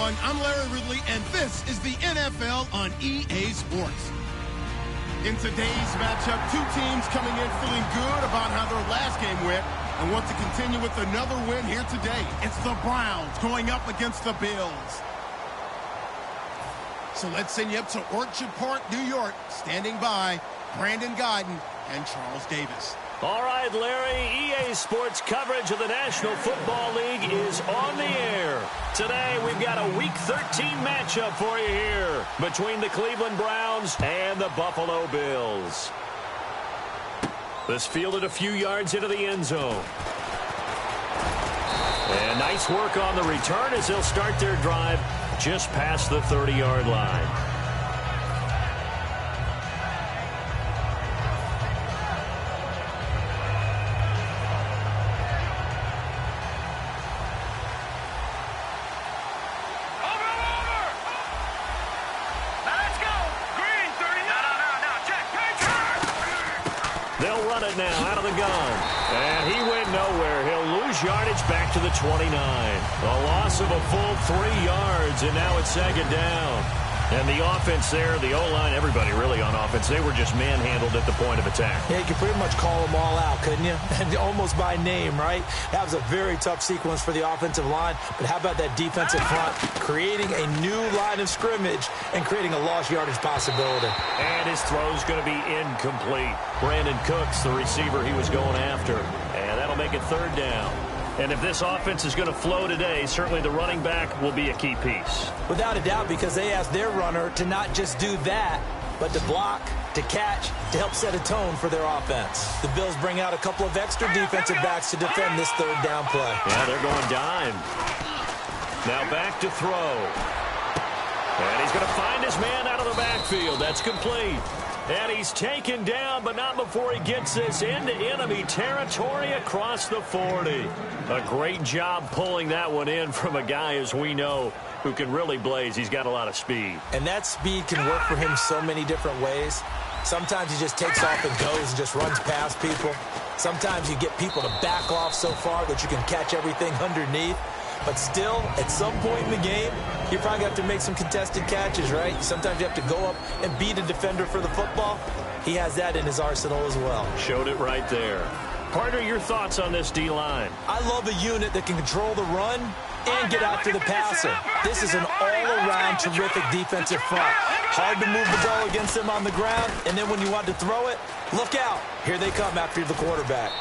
everyone. I'm Larry Ridley, and this is the NFL on EA Sports. In today's matchup, two teams coming in feeling good about how their last game went and want to continue with another win here today. It's the Browns going up against the Bills. So let's send you up to Orchard Park, New York. Standing by, Brandon Godden and Charles Davis. All right, Larry, EA Sports coverage of the National Football League is on the air. Today, we've got a Week 13 matchup for you here between the Cleveland Browns and the Buffalo Bills. This fielded a few yards into the end zone. And nice work on the return as they'll start their drive just past the 30-yard line. Now out of the gun, and he went nowhere. He'll lose yardage back to the 29. A loss of a full 3 yards, and now it's second down. And the offense there, the O-line, everybody really on offense, they were just manhandled at the point of attack. Yeah, you could pretty much call them all out, couldn't you? And almost by name, right? That was a very tough sequence for the offensive line. But how about that defensive front creating a new line of scrimmage and creating a lost yardage possibility? And his throw's going to be incomplete. Brandon Cooks, the receiver he was going after. And that'll make it third down. And if this offense is going to flow today, certainly the running back will be a key piece. Without a doubt, because they asked their runner to not just do that, but to block, to catch, to help set a tone for their offense. The Bills bring out a couple of extra defensive backs to defend this third down play. Yeah, they're going dime. Now back to throw. And he's going to find his man out of the backfield. That's complete. And he's taken down, but not before he gets this into enemy territory across the 40. A great job pulling that one in from a guy, as we know, who can really blaze. He's got a lot of speed. And that speed can work for him so many different ways. Sometimes he just takes off and goes and just runs past people. Sometimes you get people to back off so far that you can catch everything underneath. But still, at some point in the game, you probably have to make some contested catches, right? Sometimes you have to go up and beat a defender for the football. He has that in his arsenal as well. Showed it right there. Partner, your thoughts on this D-line? I love a unit that can control the run and get after the passer. This is an all-around terrific defensive front. Hard to move the ball against them on the ground, and then when you want to throw it, look out. Here they come after the quarterback.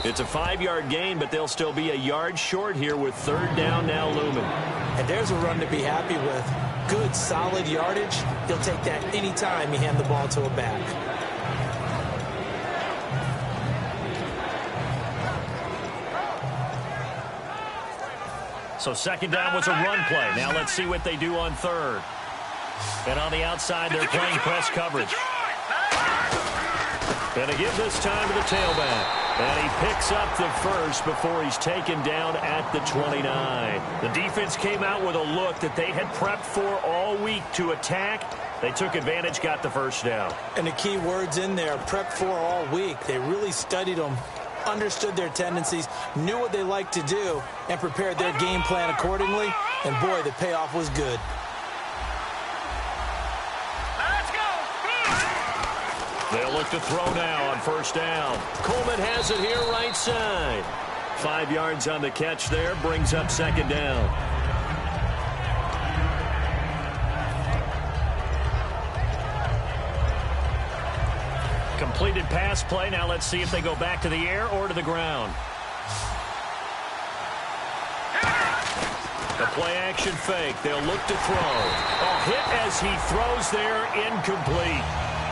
It's a 5-yard gain, but they'll still be a yard short here with third down now looming. And there's a run to be happy with. Good, solid yardage. He'll take that any time you hand the ball to a back. So second down was a run play. Now let's see what they do on third. And on the outside, they're playing press coverage. And to give this time to the tailback. And he picks up the first before he's taken down at the 29. The defense came out with a look that they had prepped for all week to attack. They took advantage, got the first down. And the key words in there, prepped for all week. They really studied them, understood their tendencies, knew what they liked to do, and prepared their game plan accordingly. And, boy, the payoff was good. They'll look to throw now on first down. Coleman has it here right side. 5 yards on the catch there, brings up second down. Completed pass play. Now let's see if they go back to the air or to the ground. The play action fake. They'll look to throw. A hit as he throws there, incomplete.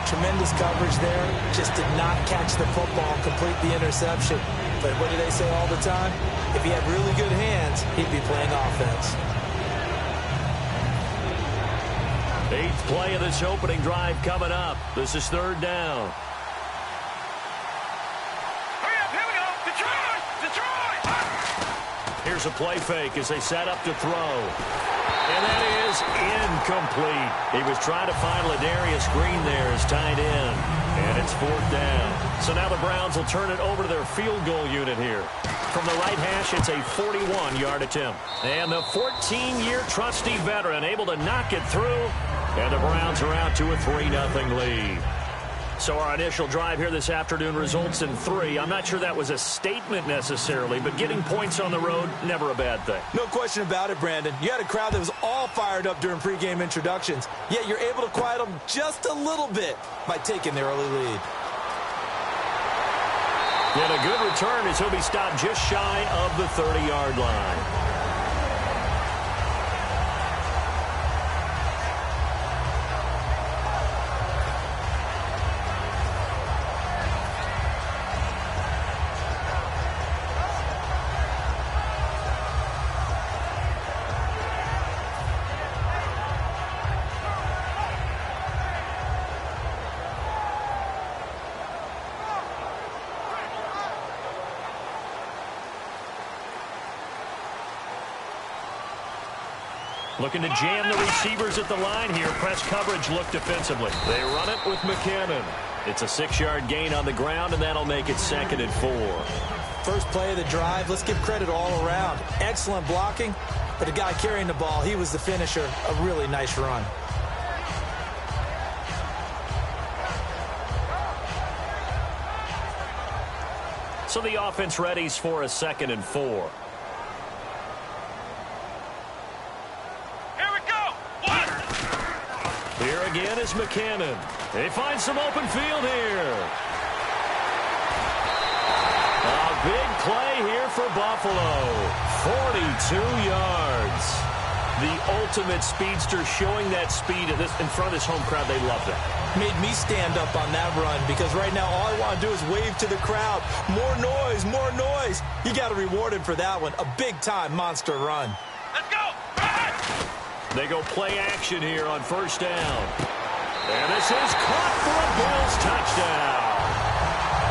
Tremendous coverage there. Just did not catch the football, complete the interception. But what do they say all the time? If he had really good hands, he'd be playing offense. 8th play of this opening drive coming up. This is third down. Here's a play fake as they set up to throw. And that is incomplete. He was trying to find Ladarius Green there as tight end. And it's 4th down. So now the Browns will turn it over to their field goal unit here. From the right hash, it's a 41-yard attempt. And the 14-year trusty veteran able to knock it through. And the Browns are out to a 3-0 lead. So our initial drive here this afternoon results in 3. I'm not sure that was a statement necessarily, but getting points on the road, never a bad thing. No question about it, Brandon. You had a crowd that was all fired up during pregame introductions, yet you're able to quiet them just a little bit by taking the early lead. And a good return as he'll be stopped just shy of the 30-yard line. Looking to jam the receivers at the line here. Press coverage look defensively. They run it with McKinnon. It's a 6-yard gain on the ground, and that'll make it 2nd and 4. First play of the drive. Let's give credit all around. Excellent blocking, but the guy carrying the ball, he was the finisher. A really nice run. So the offense readies for a 2nd and 4. Here again is McKinnon. They find some open field here. A big play here for Buffalo. 42 yards. The ultimate speedster showing that speed in front of this home crowd. They love that. Made me stand up on that run because right now all I want to do is wave to the crowd. More noise, more noise. You got to reward him for that one. A big-time monster run. Let's go. Run! They go play action here on 1st down. And this is caught for a Bills touchdown.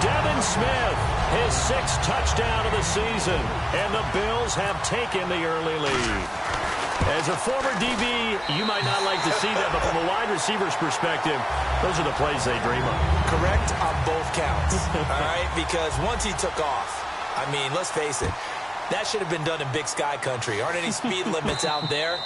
Devin Smith, his 6th touchdown of the season. And the Bills have taken the early lead. As a former DB, you might not like to see that, but from a wide receiver's perspective, those are the plays they dream of. Correct on both counts, all right? Because once he took off, I mean, let's face it, that should have been done in Big Sky country. Aren't any speed limits out there?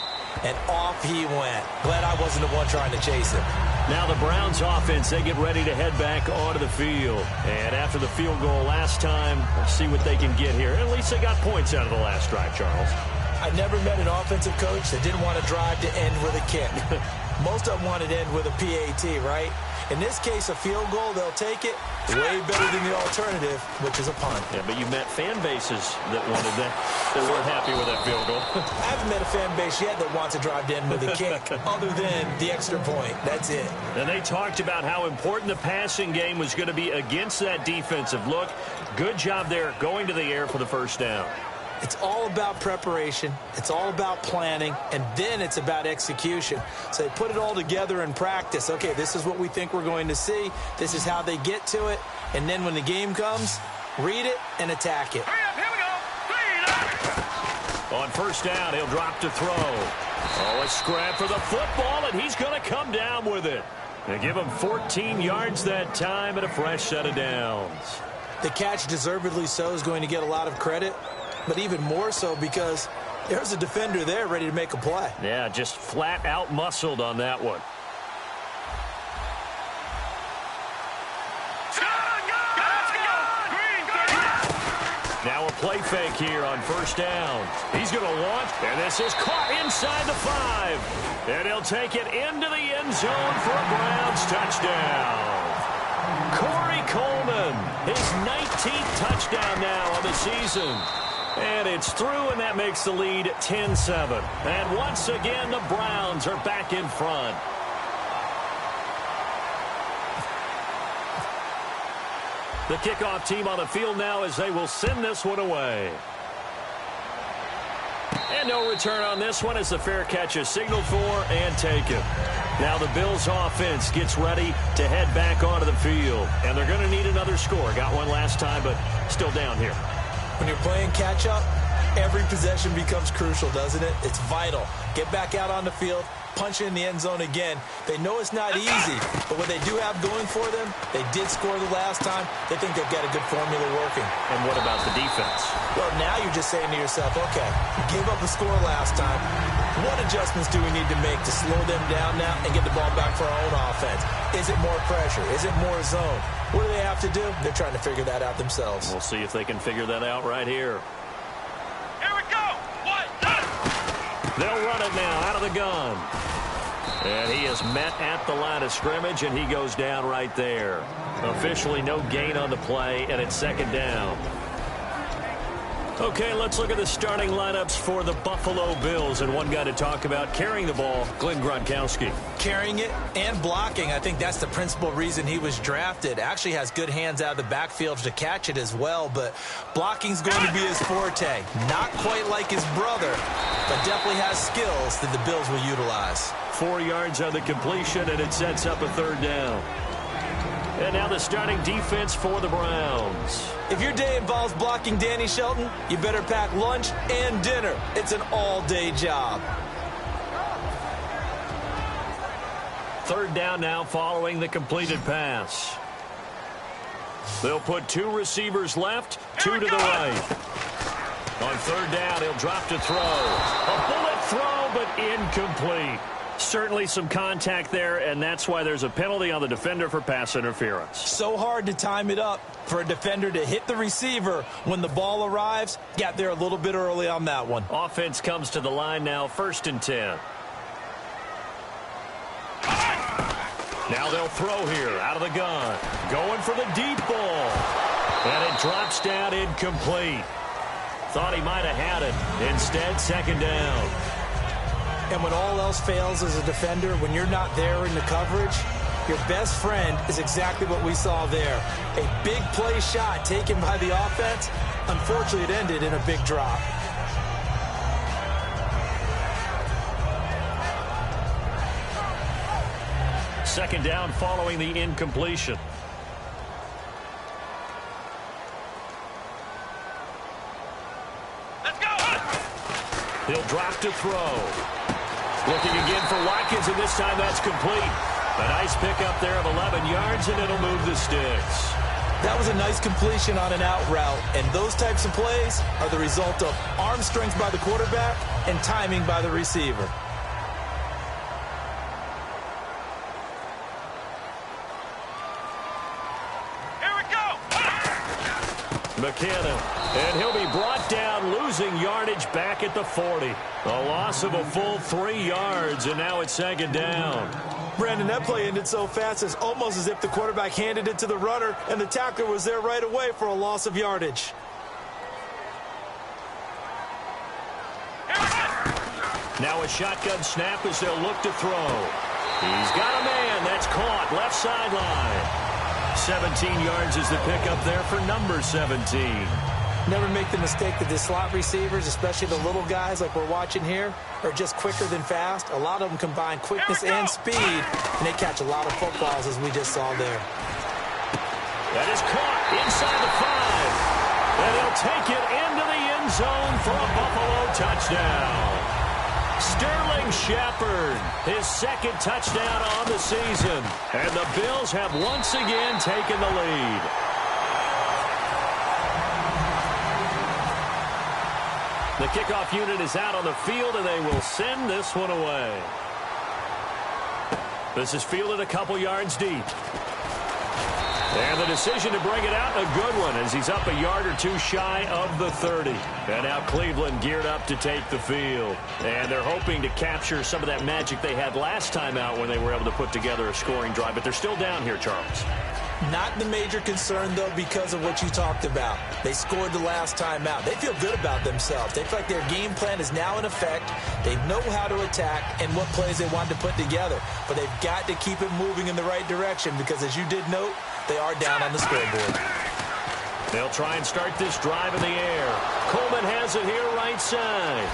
And off he went. Glad I wasn't the one trying to chase him. Now the Browns offense, they get ready to head back onto the field. And after the field goal last time, we'll see what they can get here. At least they got points out of the last drive, Charles. I never met an offensive coach that didn't want to drive to end with a kick. Most of them wanted to end with a PAT, right? In this case, a field goal, they'll take it. Way better than the alternative, which is a punt. Yeah, but you met fan bases that wanted that, that weren't happy with that field goal. I haven't met a fan base yet that wants to drive to end with a kick, other than the extra point. That's it. And they talked about how important the passing game was going to be against that defensive look. Good job there going to the air for the 1st down. It's all about preparation. It's all about planning. And then it's about execution. So they put it all together in practice. Okay, this is what we think we're going to see. This is how they get to it. And then when the game comes, read it and attack it. Hurry up, here we go. On 1st down, he'll drop to throw. Oh, a scrap for the football, and he's going to come down with it. They give him 14 yards that time and a fresh set of downs. The catch, deservedly so, is going to get a lot of credit. But even more so because there's a defender there ready to make a play. Yeah, just flat out muscled on that one. Now a play fake here on 1st down. He's going to launch, and this is caught inside the 5. And he'll take it into the end zone for a Browns touchdown. Corey Coleman, his 19th touchdown now on the season. And it's through, and that makes the lead 10-7. And once again, the Browns are back in front. The kickoff team on the field now as they will send this one away. And no return on this one as the fair catch is signaled for and taken. Now the Bills offense gets ready to head back onto the field. And they're going to need another score. Got one last time, but still down here. When you're playing catch-up, Every possession becomes crucial, doesn't it? It's vital. Get back out on the field, punch it in the end zone again. They know it's not easy, but what they do have going for them, they did score the last time. They think they've got a good formula working. And what about the defense? Well, now you're just saying to yourself, okay, gave up a score last time. What adjustments do we need to make to slow them down now and get the ball back for our own offense? Is it more pressure? Is it more zone? What do they have to do? They're trying to figure that out themselves. We'll see if they can figure that out right here. Here we go. They'll run it now out of the gun. And he is met at the line of scrimmage, and he goes down right there. Officially no gain on the play, and it's second down. Okay, let's look at the starting lineups for the Buffalo Bills. And one guy to talk about carrying the ball, Glenn Gronkowski. Carrying it and blocking. I think that's the principal reason he was drafted. Actually has good hands out of the backfield to catch it as well, but blocking's going to be his forte. Not quite like his brother, but definitely has skills that the Bills will utilize. 4 yards on the completion, and it sets up a third down. And now the starting defense for the Browns. If your day involves blocking Danny Shelton, you better pack lunch and dinner. It's an all-day job. Third down now following the completed pass. They'll put 2 receivers left, 2 to the right. On third down, he'll drop to throw. A bullet throw, but incomplete. Certainly some contact there, and that's why there's a penalty on the defender for pass interference. So hard to time it up for a defender to hit the receiver when the ball arrives. Got there a little bit early on that one. Offense comes to the line now, 1st and 10. Now they'll throw here out of the gun. Going for the deep ball. And it drops down incomplete. Thought he might have had it. Instead, second down. And when all else fails as a defender, when you're not there in the coverage, your best friend is exactly what we saw there. A big play shot taken by the offense. Unfortunately, it ended in a big drop. Second down following the incompletion. Let's go. He'll drop to throw. Looking again for Watkins, and this time that's complete. A nice pickup there of 11 yards, and it'll move the sticks. That was a nice completion on an out route, and those types of plays are the result of arm strength by the quarterback and timing by the receiver. Here we go. McKinnon, and he'll be brought down, losing yardage back at the 40. A loss of a full 3 yards, and now it's second down. Brandon, that play ended so fast, it's almost as if the quarterback handed it to the runner, and the tackler was there right away for a loss of yardage. Now a shotgun snap as they'll look to throw. He's got a man. That's caught. Left sideline. 17 yards is the pickup there for number 17. Never make the mistake that the slot receivers, especially the little guys like we're watching here, are just quicker than fast. A lot of them combine quickness and speed, and they catch a lot of footballs, as we just saw there. That is caught inside the 5. And he'll take it into the end zone for a Buffalo touchdown. Sterling Shepard, his second touchdown on the season. And the Bills have once again taken the lead. The kickoff unit is out on the field, and they will send this one away. This is fielded a couple yards deep. And the decision to bring it out, a good one, as he's up a yard or two shy of the 30. And now Cleveland geared up to take the field. And they're hoping to capture some of that magic they had last time out when they were able to put together a scoring drive. But they're still down here, Charles. Not the major concern, though, because of what you talked about. They scored the last time out. They feel good about themselves. They feel like their game plan is now in effect. They know how to attack and what plays they want to put together. But they've got to keep it moving in the right direction because, as you did note, they are down on the scoreboard. They'll try and start this drive in the air. Coleman has it here right side.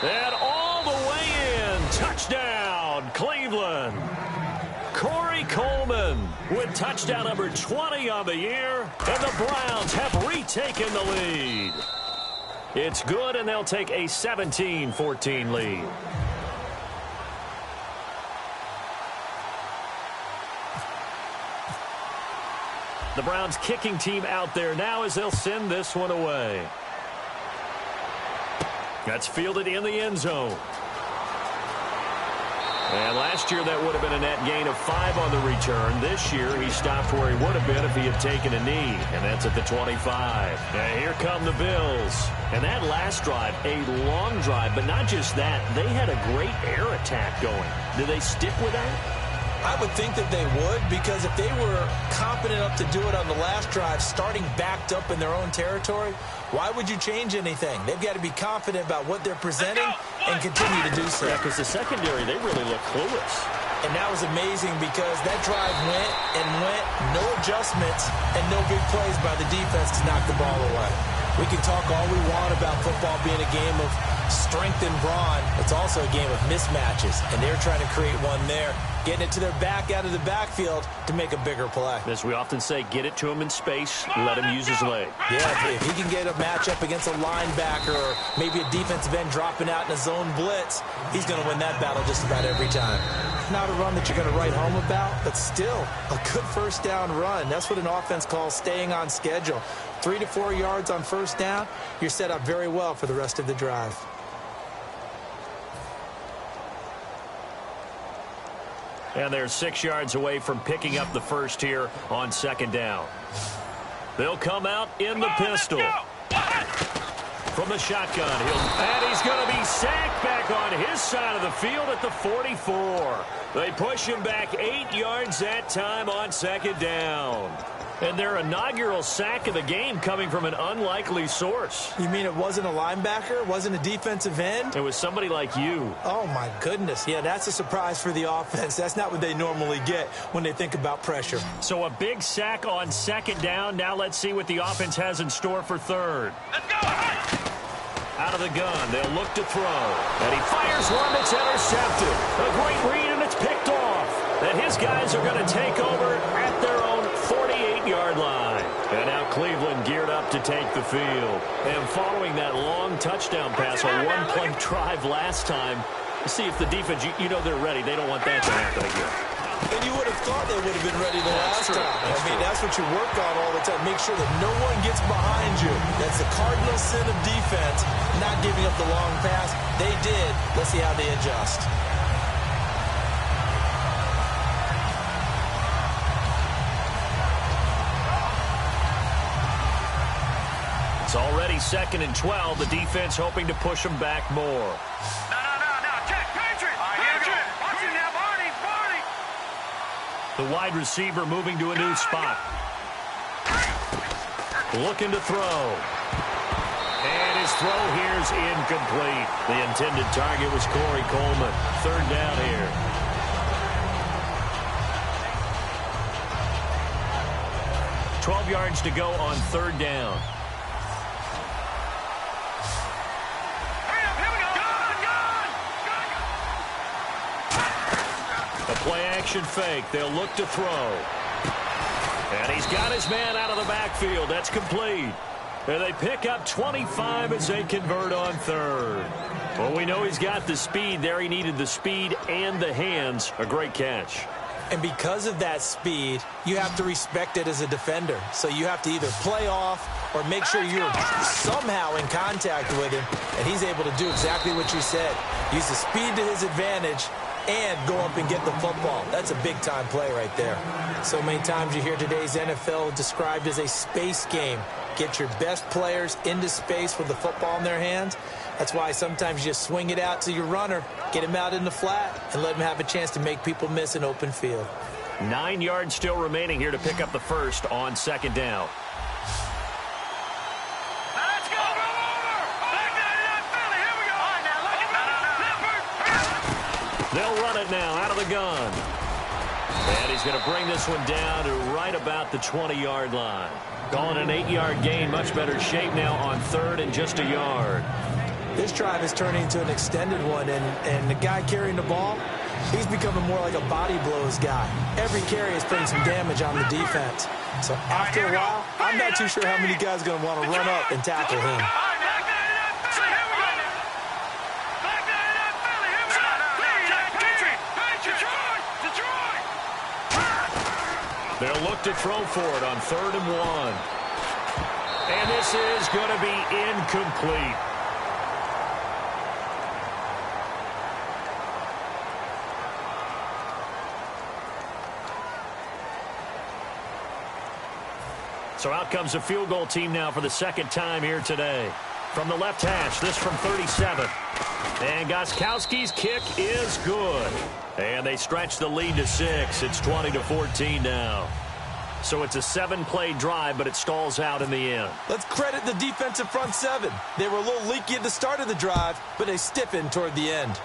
And all the way in. Touchdown, Cleveland. Corey Coleman with touchdown number 20 on the year, and the Browns have retaken the lead. It's good, and they'll take a 17-14 lead. The Browns kicking team out there now as they'll send this one away. That's fielded in the end zone. And last year that would have been a net gain of 5 on the return. This year he stopped where he would have been if he had taken a knee. And that's at the 25. And here come the Bills. And that last drive, a long drive, but not just that. They had a great air attack going. Do they stick with that? I would think that they would, because if they were competent enough to do it on the last drive, starting backed up in their own territory, why would you change anything? They've got to be confident about what they're presenting and continue to do so. Yeah, because the secondary, they really look clueless. And that was amazing because that drive went and went, no adjustments, and no big plays by the defense to knock the ball away. We can talk all we want about football being a game of strength and brawn. It's also a game of mismatches, and they're trying to create one there, getting it to their back out of the backfield to make a bigger play. As we often say, get it to him in space, let him use his leg. Yeah, if he can get a matchup against a linebacker or maybe a defensive end dropping out in a zone blitz, he's going to win that battle just about every time. Not a run that you're going to write home about, but still a good first down run. That's what an offense calls staying on schedule. 3 to 4 yards on first down, you're set up very well for the rest of the drive. And they're 6 yards away from picking up the first here on second down. They'll come out in the pistol. From the shotgun, and he's going to be sacked back on his side of the field at the 44. They push him back 8 yards that time on second down. And their inaugural sack of the game coming from an unlikely source. You mean it wasn't a linebacker? It wasn't a defensive end? It was somebody like you. Oh, my goodness. Yeah, that's a surprise for the offense. That's not what they normally get when they think about pressure. So a big sack on second down. Now let's see what the offense has in store for third. Let's go! Out of the gun, they'll look to throw. And he fires one that's intercepted. A great read, and it's picked off. And his guys are going to take over at their own 48-yard line. And now Cleveland geared up to take the field. And following that long touchdown pass, a one-play drive last time, see if the defense, you know they're ready. They don't want that to happen again. And you would have thought they would have been ready the last time. That's what you work on all the time. Make sure that no one gets behind you. That's the cardinal sin of defense, not giving up the long pass. They did. Let's see how they adjust. It's already 2nd and 12. The defense hoping to push them back more. No. Check, Patriot! Patriot! Watch him now, Barney! The wide receiver moving to a new spot. Looking to throw. And his throw here is incomplete. The intended target was Corey Coleman. Third down here. $12 yards to go on third down. A play-action fake. They'll look to throw. And he's got his man out of the backfield. That's complete. And they pick up 25 as they convert on third. Well, we know he's got the speed there. He needed the speed and the hands. A great catch. And because of that speed, you have to respect it as a defender. So you have to either play off or make sure you're somehow in contact with him. And he's able to do exactly what you said. Use the speed to his advantage and go up and get the football. That's a big-time play right there. So many times you hear today's NFL described as a space game. Get your best players into space with the football in their hands. That's why sometimes you just swing it out to your runner, get him out in the flat, and let him have a chance to make people miss an open field. 9 yards still remaining here to pick up the first on second down. Let's go! Back that Philly, here we go! All right, now, They'll run it now out of the gun. And he's going to bring this one down to right about the 20-yard line. Calling an 8-yard gain, much better shape now on third and just a yard. This drive is turning into an extended one, and the guy carrying the ball, He's becoming more like a body blows guy. Every carry is putting some damage on the defense. So after a while, I'm not too sure how many guys are going to want to run up and tackle him. They'll look to throw for it on 3rd and 1. And this is going to be incomplete. So out comes a field goal team now for the 2nd time here today. From the left hash, this from 37. And Gostkowski's kick is good. And they stretch the lead to 6. It's 20-14 now. So it's a 7-play drive, but it stalls out in the end. Let's credit the defensive front 7. They were a little leaky at the start of the drive, but they stiffened toward the end.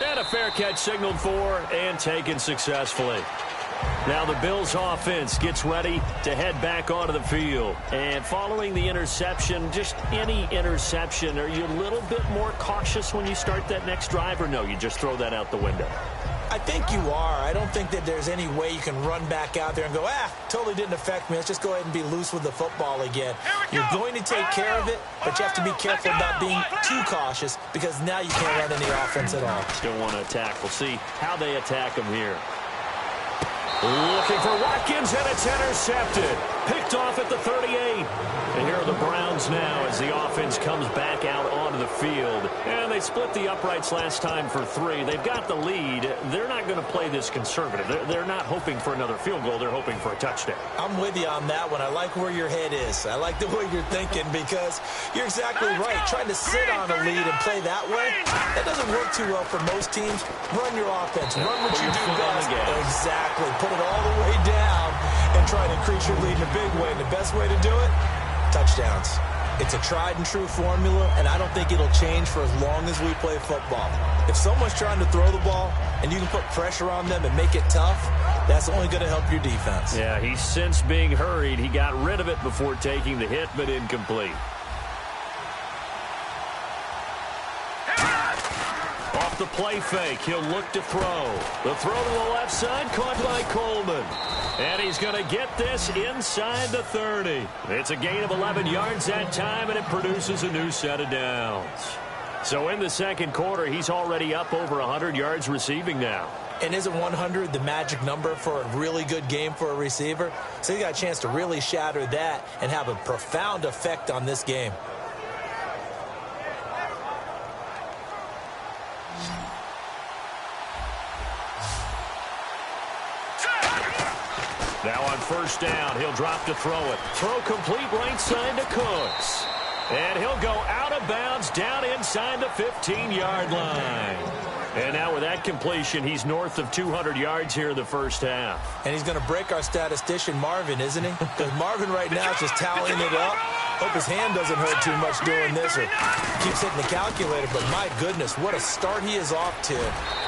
And a fair catch signaled for and taken successfully. Now the Bills offense gets ready to head back onto the field. And following the interception, just any interception, are you a little bit more cautious when you start that next drive, or no, you just throw that out the window? I think you are. I don't think that there's any way you can run back out there and go, totally didn't affect me. Let's just go ahead and be loose with the football again. You're going to take care of it, but you have to be careful about being too cautious because now you can't run any offense at all. Still want to attack. We'll see how they attack him here. Looking for Watkins, and it's intercepted. Picked off at the 38. And here are the Browns now as the offense comes back out onto the field. And they split the uprights last time for 3. They've got the lead. They're not going to play this conservative. They're not hoping for another field goal. They're hoping for a touchdown. I'm with you on that one. I like where your head is. I like the way you're thinking because you're exactly right. Trying to sit on a lead and play that way, that doesn't work too well for most teams. Run your offense. Run what you do best. Exactly. Put it all the way down and try to increase your lead in a big way. And the best way to do it, touchdowns. It's a tried and true formula, and I don't think it'll change for as long as we play football. If someone's trying to throw the ball and you can put pressure on them and make it tough, that's only going to help your defense. Yeah, he's since being hurried. He got rid of it before taking the hit, but incomplete. Off the play fake, he'll look to throw. The throw to the left side, caught by Coleman. And he's going to get this inside the 30. It's a gain of 11 yards that time, and it produces a new set of downs. So in the 2nd quarter, he's already up over 100 yards receiving now. And isn't 100 the magic number for a really good game for a receiver? So he got a chance to really shatter that and have a profound effect on this game. Now on 1st down, he'll drop to throw it. Throw complete right side to Cooks. And he'll go out of bounds down inside the 15-yard line. And now with that completion, he's north of 200 yards here in the 1st half. And he's going to break our statistician Marvin, isn't he? Because Marvin right now is just tallying it up. Hope his hand doesn't hurt too much doing this or keeps hitting the calculator. But my goodness, what a start he is off to.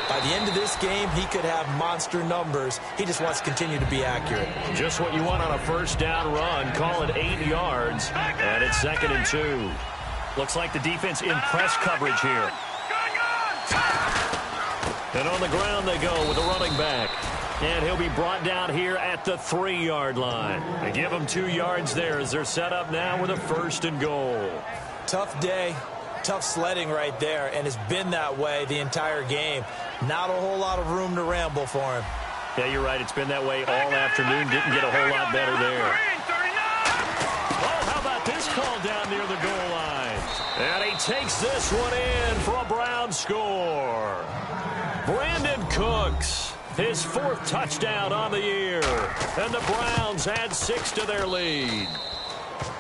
By the end of this game, he could have monster numbers. He just wants to continue to be accurate. Just what you want on a 1st down run. Call it 8 yards. And it's 2nd and 2. Looks like the defense in press coverage here. And on the ground they go with the running back. And he'll be brought down here at the 3-yard line. They give him 2 yards there as they're set up now with a 1st and goal. Tough day. Tough sledding right there, and it's been that way the entire game. Not a whole lot of room to ramble for him. Yeah, you're right. It's been that way all afternoon. Didn't get a whole lot better there. Oh, how about this call down near the goal line? And he takes this one in for a Brown score. Brandon Cooks, his 4th touchdown on the year. And the Browns add 6 to their lead.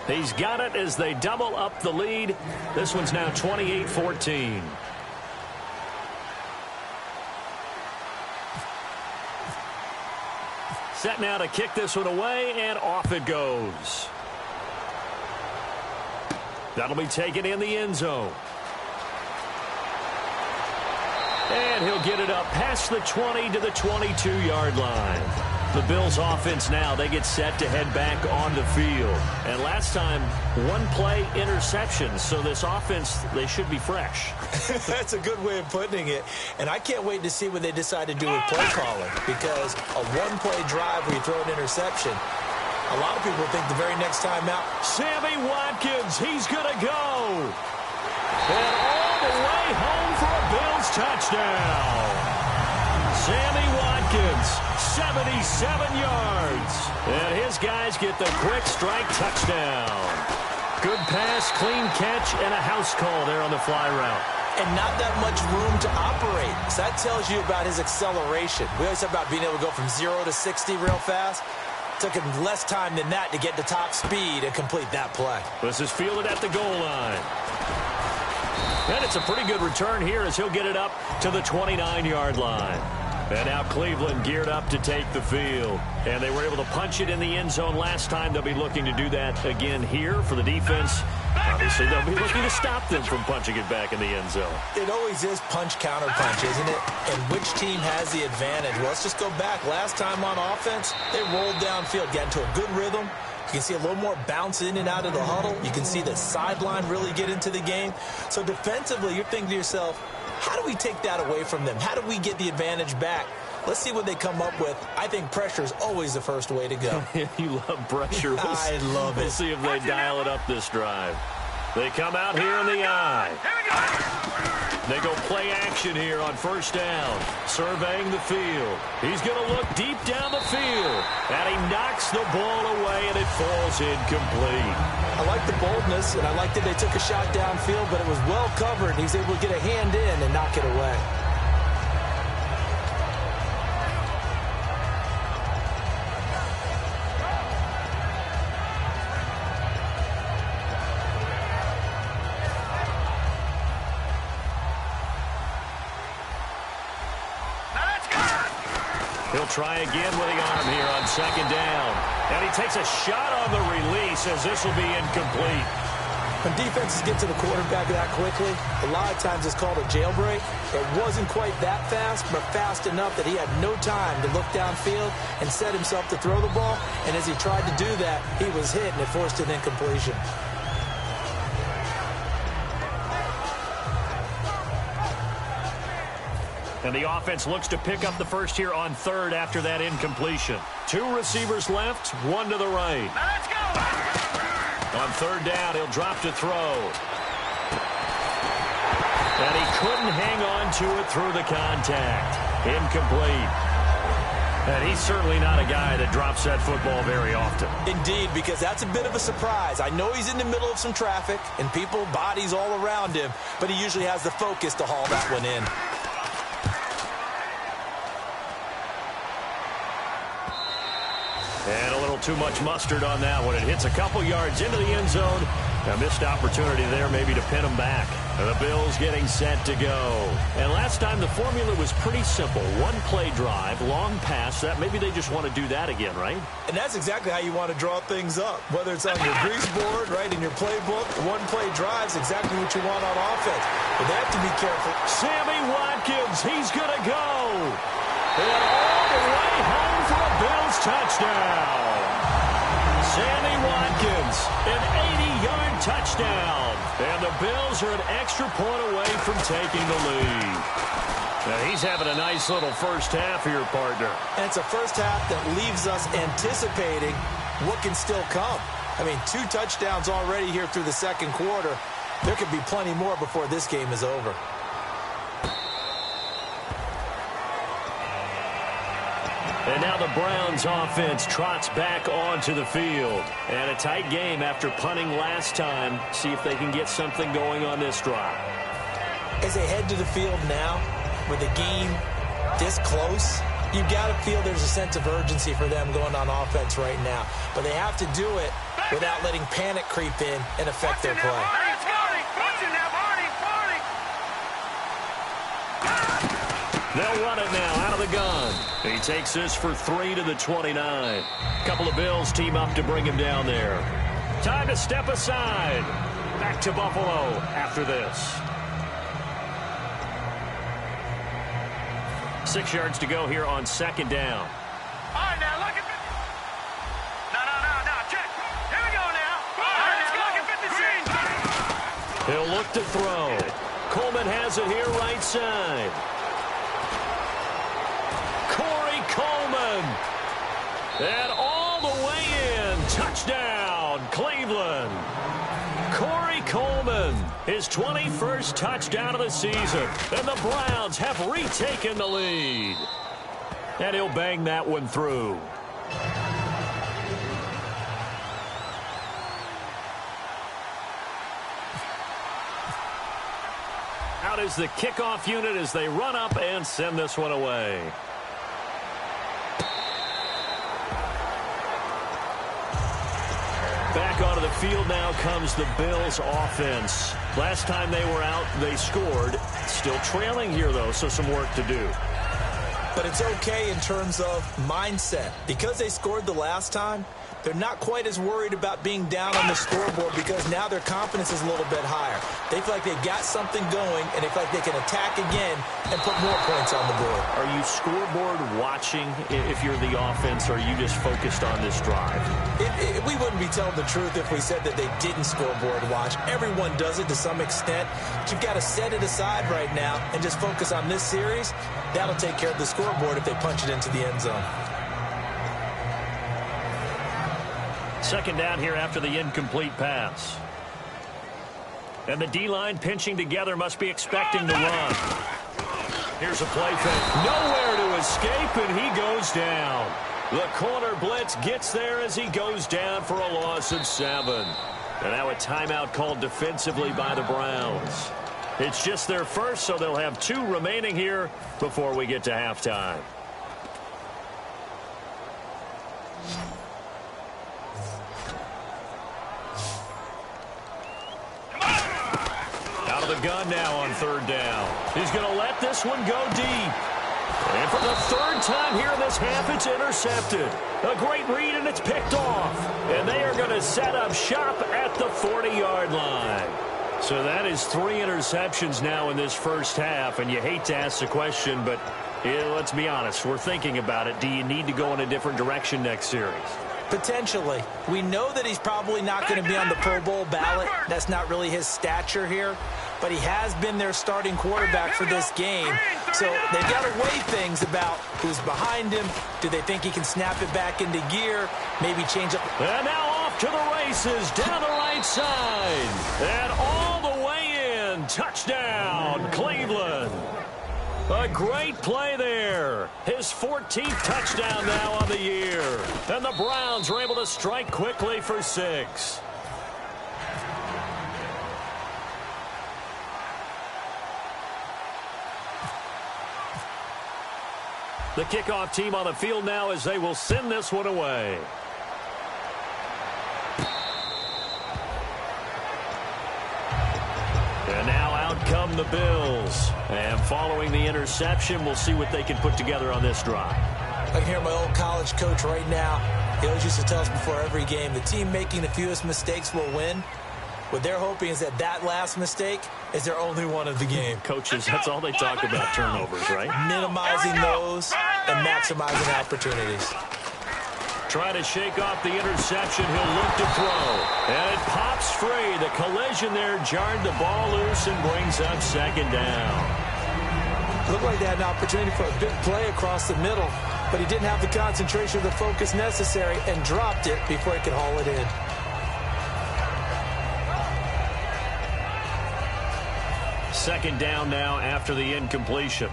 He's got it as they double up the lead. This one's now 28-14. Set now to kick this one away, and off it goes. That'll be taken in the end zone. And he'll get it up past the 20 to the 22-yard line. The Bills offense now, they get set to head back on the field. And last time, one play interception. So this offense, they should be fresh. That's a good way of putting it. And I can't wait to see what they decide to do with play calling. Because a one-play drive where you throw an interception, a lot of people think the very next time out, Sammy Watkins, he's going to go. And all the way home for a Bills touchdown. Sammy Watkins, 77 yards. And his guys get the quick strike touchdown. Good pass, clean catch, and a house call there on the fly route. And not that much room to operate. So that tells you about his acceleration. We always talk about being able to go from 0 to 60 real fast. Took him less time than that to get to top speed and complete that play. This is fielded at the goal line. And it's a pretty good return here as he'll get it up to the 29-yard line. And now Cleveland geared up to take the field. And they were able to punch it in the end zone last time. They'll be looking to do that again here for the defense. Obviously, they'll be looking to stop them from punching it back in the end zone. It always is punch-counter-punch, isn't it? And which team has the advantage? Well, let's just go back. Last time on offense, they rolled downfield, got into a good rhythm. You can see a little more bounce in and out of the huddle. You can see the sideline really get into the game. So defensively, you're thinking to yourself, how do we take that away from them? How do we get the advantage back? Let's see what they come up with. I think pressure is always the first way to go. You love pressure. I love it. We'll see if they dial it up this drive. They come out here in the eye. They go play action here on first down. Surveying the field. He's going to look deep down the field. And he knocks the ball away, and it falls incomplete. I like the boldness, and I like that they took a shot downfield, but it was well covered. He's able to get a hand in and knock it away. He'll try again with the arm here on second down. And he takes a shot on the release as this will be incomplete. When defenses get to the quarterback that quickly, a lot of times it's called a jailbreak. It wasn't quite that fast, but fast enough that he had no time to look downfield and set himself to throw the ball. And as he tried to do that, he was hit, and it forced an incompletion. And the offense looks to pick up the first here on third after that incompletion. Two receivers left, one to the right. Now let's go! On third down, he'll drop to throw. And he couldn't hang on to it through the contact. Incomplete. And he's certainly not a guy that drops that football very often. Indeed, because that's a bit of a surprise. I know he's in the middle of some traffic and people, bodies all around him, but he usually has the focus to haul that one in. And a little too much mustard on that one. It hits a couple yards into the end zone. A missed opportunity there maybe to pin them back. And the Bills getting set to go. And last time the formula was pretty simple. One play drive, long pass. That maybe they just want to do that again, right? And that's exactly how you want to draw things up. Whether it's on your grease board, right, in your playbook, one play drive is exactly what you want on offense. But they have to be careful. Sammy Watkins, he's going to go. And all the way home for a Bills touchdown. Sammy Watkins, an 80-yard touchdown. And the Bills are an extra point away from taking the lead. Now he's having a nice little first half here, partner. And it's a first half that leaves us anticipating what can still come. I mean, 2 touchdowns already here through the second quarter. There could be plenty more before this game is over. And now the Browns offense trots back onto the field. And a tight game after punting last time. See if they can get something going on this drive. As they head to the field now, with the game this close, you've got to feel there's a sense of urgency for them going on offense right now. But they have to do it without letting panic creep in and affect their play. They'll run it now out of the gun. He takes this for 3 to the 29. Couple of Bills team up to bring him down there. Time to step aside. Back to Buffalo after this. 6 yards to go here on second down. All right, now to throw. Coleman has it here right side. Corey Coleman. And all the way in. Touchdown, Cleveland. Corey Coleman, his 21st touchdown of the season. And the Browns have retaken the lead. And he'll bang that one through. Out is the kickoff unit as they run up and send this one away. Back onto the field now comes the Bills offense. Last time they were out, they scored. Still trailing here, though, so some work to do. But it's okay in terms of mindset. Because they scored the last time, they're not quite as worried about being down on the scoreboard because now their confidence is a little bit higher. They feel like they've got something going, and they feel like they can attack again and put more points on the board. Are you scoreboard watching if you're the offense, or are you just focused on this drive? We wouldn't be telling the truth if we said that they didn't scoreboard watch. Everyone does it to some extent. But you've got to set it aside right now and just focus on this series. That'll take care of the scoreboard if they punch it into the end zone. Second down here after the incomplete pass. And the D-line pinching together, must be expecting to run. Here's a play fake. Nowhere to escape, and he goes down. The corner blitz gets there as he goes down for a loss of 7. And now a timeout called defensively by the Browns. It's just their first, so they'll have 2 remaining here before we get to halftime. Out of the gun now on 3rd down. He's going to let this one go deep. And for the 3rd time here in this half, it's intercepted. A great read, and it's picked off. And they are going to set up shop at the 40-yard line. So that is 3 interceptions now in this first half. And you hate to ask the question, but let's be honest. We're thinking about it. Do you need to go in a different direction next series? Potentially. We know that he's probably not going to be on the Pro Bowl ballot. That's not really his stature here. But he has been their starting quarterback for this game. So they've got to weigh things about who's behind him. Do they think he can snap it back into gear? Maybe change up. And now off to the races down the right side. And all the way in. Touchdown, Cleveland. A great play there. His 14th touchdown now on the year. And the Browns are able to strike quickly for 6. The kickoff team on the field now as they will send this one away. And now out come the Bills. And following the interception, we'll see what they can put together on this drive. I can hear my old college coach right now. He always used to tell us before every game, the team making the fewest mistakes will win. What they're hoping is that that last mistake is their only one of the game. Coaches, that's all they talk about, turnovers, right? Minimizing those and maximizing opportunities. Trying to shake off the interception. He'll look to throw. And it pops free. The collision there jarred the ball loose and brings up 2nd down. Looked like they had an opportunity for a big play across the middle, but he didn't have the concentration or the focus necessary and dropped it before he could haul it in. Second down now after the incompletion.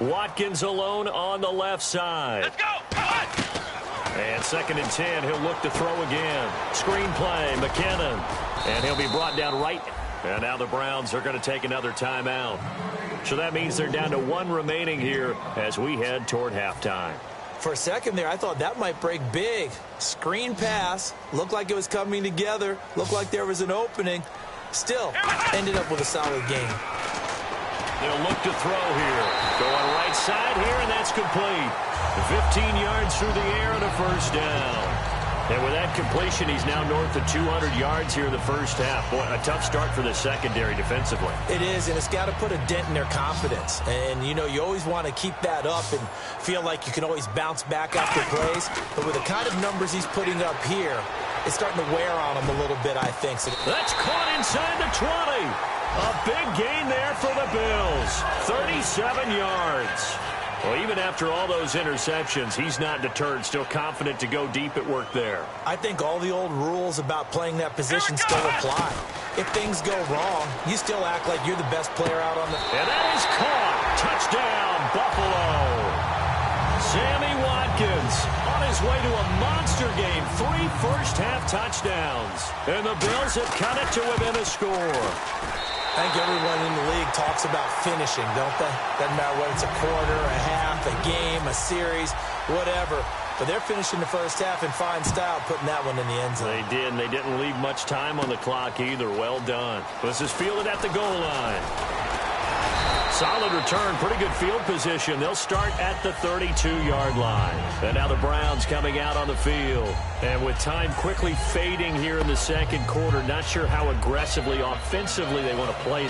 Watkins alone on the left side. Let's go! And 2nd and 10, he'll look to throw again. Screen play, McKinnon. And he'll be brought down right. And now the Browns are going to take another timeout. So that means they're down to 1 remaining here as we head toward halftime. For a second there, I thought that might break big. Screen pass. Looked like it was coming together. Looked like there was an opening. Still, ended up with a solid game. They'll look to throw here. Going right side here, and that's complete. 15 yards through the air and a 1st down. And with that completion, he's now north of 200 yards here in the first half. Boy, a tough start for the secondary defensively. It is, and it's got to put a dent in their confidence. And, you know, you always want to keep that up and feel like you can always bounce back after plays. But with the kind of numbers he's putting up here, it's starting to wear on them a little bit, I think. So that's caught inside the 20. A big gain there for the Bills. 37 yards. Well, even after all those interceptions, he's not deterred, still confident to go deep at work there. I think all the old rules about playing that position still apply. If things go wrong, you still act like you're the best player out on the... And that is caught. Touchdown, Buffalo. Sammy Watkins on his way to a monster game. 3 first-half touchdowns. And the Bills have cut it to within a score. I think everyone in the league talks about finishing, don't they? Doesn't matter whether it's a quarter, a half, a game, a series, whatever. But they're finishing the first half in fine style, putting that one in the end zone. They did, and they didn't leave much time on the clock either. Well done. This is fielded at the goal line. Solid return, pretty good field position. They'll start at the 32-yard line. And now the Browns coming out on the field. And with time quickly fading here in the second quarter, not sure how aggressively, offensively they want to play.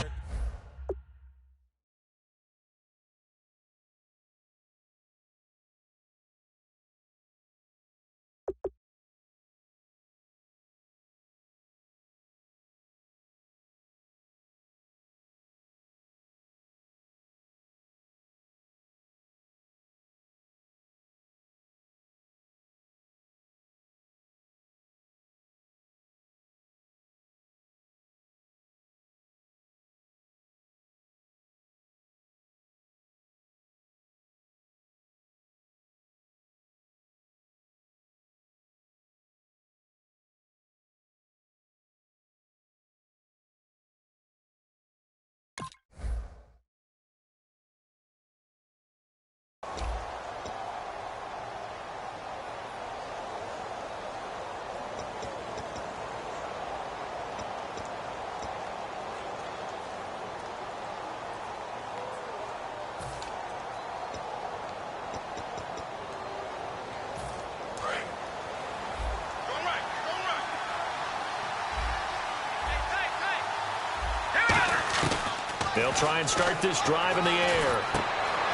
They'll try and start this drive in the air.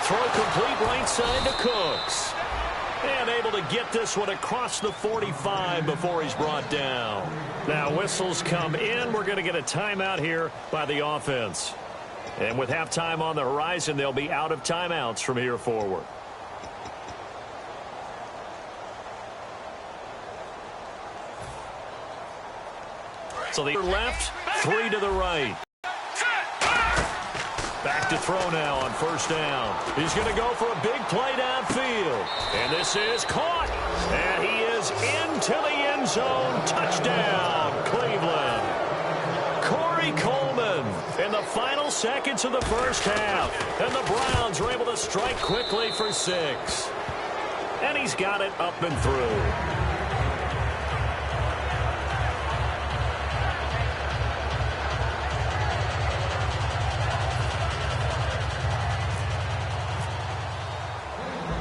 Throw complete right side to Cooks. And able to get this one across the 45 before he's brought down. Now whistles come in. We're going to get a timeout here by the offense. And with halftime on the horizon, they'll be out of timeouts from here forward. So the left, 3 to the right. Back to throw now on first down. He's going to go for a big play downfield. And this is caught. And he is into the end zone. Touchdown, Cleveland. Corey Coleman in the final seconds of the first half. And the Browns are able to strike quickly for 6. And he's got it up and through.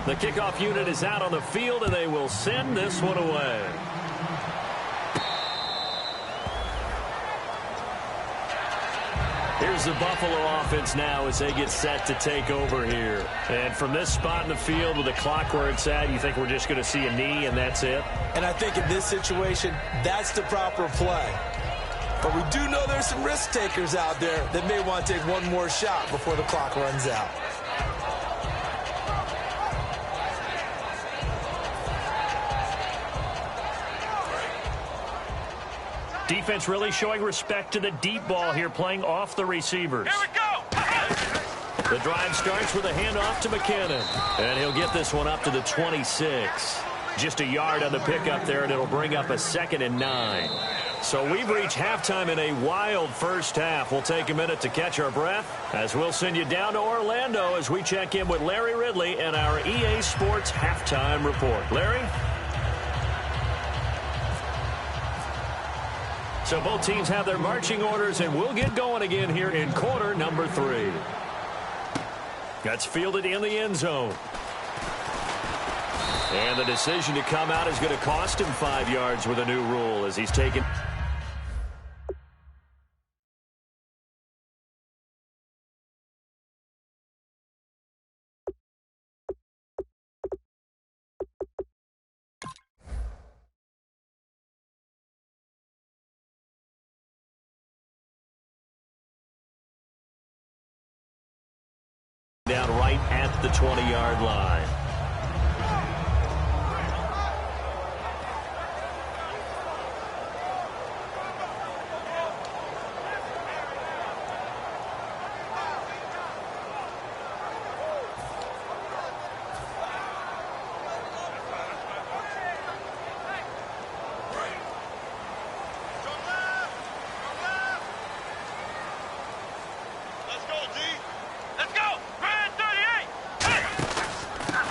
The kickoff unit is out on the field, and they will send this one away. Here's the Buffalo offense now as they get set to take over here. And from this spot in the field with the clock where it's at, you think we're just going to see a knee and that's it? And I think in this situation, that's the proper play. But we do know there's some risk takers out there that may want to take one more shot before the clock runs out. Defense really showing respect to the deep ball here, playing off the receivers. Here we go! The drive starts with a handoff to McKinnon. And he'll get this one up to the 26. Just a yard on the pickup there, and it'll bring up a 2nd and 9. So we've reached halftime in a wild first half. We'll take a minute to catch our breath as we'll send you down to Orlando as we check in with Larry Ridley and our EA Sports Halftime Report. Larry? So both teams have their marching orders, and we'll get going again here in quarter number 3. That's fielded in the end zone. And the decision to come out is going to cost him 5 yards with a new rule as he's taken... right at the 20-yard line.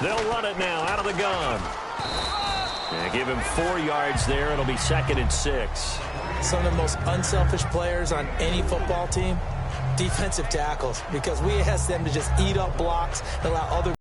They'll run it now out of the gun. And give him 4 yards there. It'll be 2nd and 6. Some of the most unselfish players on any football team, defensive tackles, because we ask them to just eat up blocks and allow other